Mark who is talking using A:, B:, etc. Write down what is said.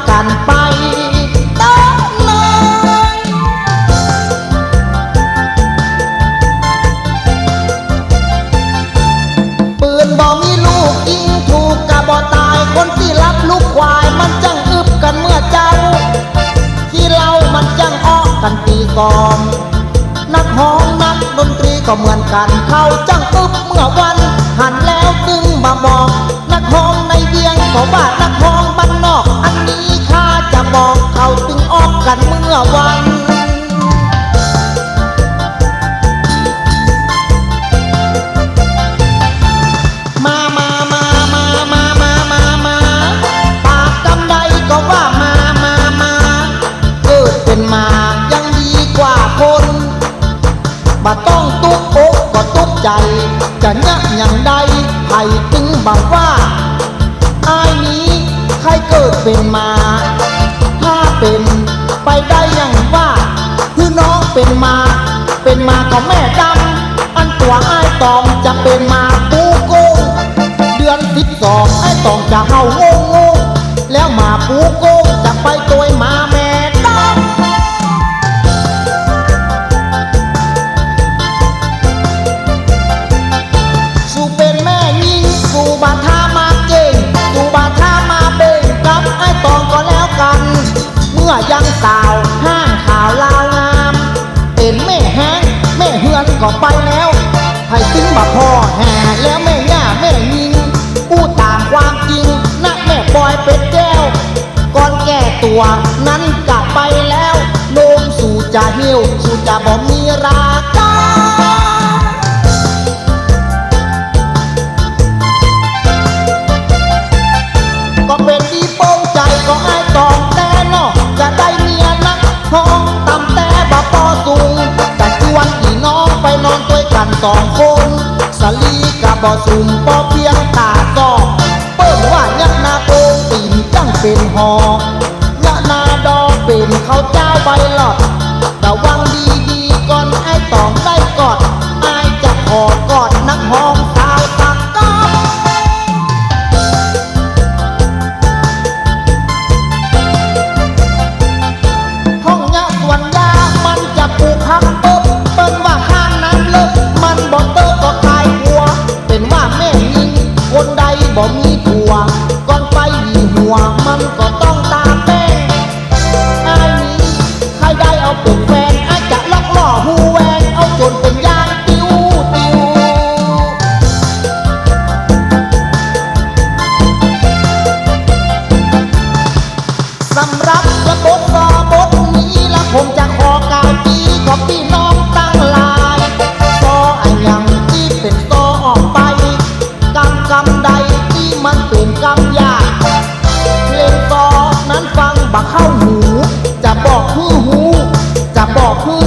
A: กันไปต้องเลยปืนบ่มีลูกยิงถูกกะบ่ตายคนที่รักลูกควายมันจังอึบกันเมื่อเจ้าที่เล่ามันจังอ้อกันตีกลองนักฮ้องนักดนตรีก็เหมือนกันเขาจังอึบเมื่อวันหันแล้วตึงมาบอกนักฮ้องในเวียงก็ว่านักฮ้องบ้านนอกอันนี้ข้าจะบอกเขาตึงออกกันเมื่อวันปากกำไดก็ว่ามาเกิดเป็นมายังดีกว่าคนบ่ต้องตุกอกก็ตุกใจจะยะอย่างใดใครตึงบอกว่าอายนี้ใครเกิดเป็นมาถ้าเป็นไปได้อย่างว่าคือน้องเป็นมาก็แม่ดำอันตัวอายตองจะเป็นมาปูโกงเดือน12ไอ้ตองจะเฮาโง่แล้วมาปูโกงจะไปตัวมาแม่ดำสู่เป็นแม่ยิงสู่บาทามาเก่งสู่บาทามาเบ่งกับไอ้ตองก็แล้วกันเมื่อยังสาวห้างข่าวลาวงามเป็นแม่แห้งแม่เฮือนก็ไปแล้วให้ตึงบ่พ่อแห่แล้วแม่ย่าแม่ยิงพูดตามความจริงนะแม่ปอยเป็ดแก้วก่อนแก่ตัวนั้นกลับไปแล้วโน้มสู่จะเหี่ยวสู่จะบ่มีราคาก็เป็นดีโป้งใจก็ไอ้ตองแต่นอกจะได้เมียนักท้องตำแต่บ่พอสูงแต่ชวนอีน้องไปนอนด้วยกัน2 คนสลีกับบ่สูงพอเพียงตาซอกเปิ้นว่ายักนาโปงตีนจังเป็นหอยะนาดอกเป็นข้าวเจ้าใบหลอดระวังดีๆก่อนไอ้ตองได้กอดไอ้จะขอกอดนักห้องสาวตักก้าห้องยะส่วนยามันจะปลูกพักเปิ้นว่าข้างนั้นเลิกมันบ่เตอก็คายหัวเป็นว่าแม่ยิงคนใดบ่มีผัวก่อนไปหีหัวมันก็ต้องตามแม่ไอ้นี้ใครได้เอาเป็นแฟนอาจจะล็อกล่อหูแหวนเอาจนเป็นยางติ้วสำหรับระบบซอบทนี้และผมจะขอกล่าวจีของพี่น้องตั้งหลายซออันยังที่เป็นซอออกไปกำใดที่มันเป็นกำยากเพลงซอนั้นฟังบักเข้าหูจะบอกคือหูจะบอกคือ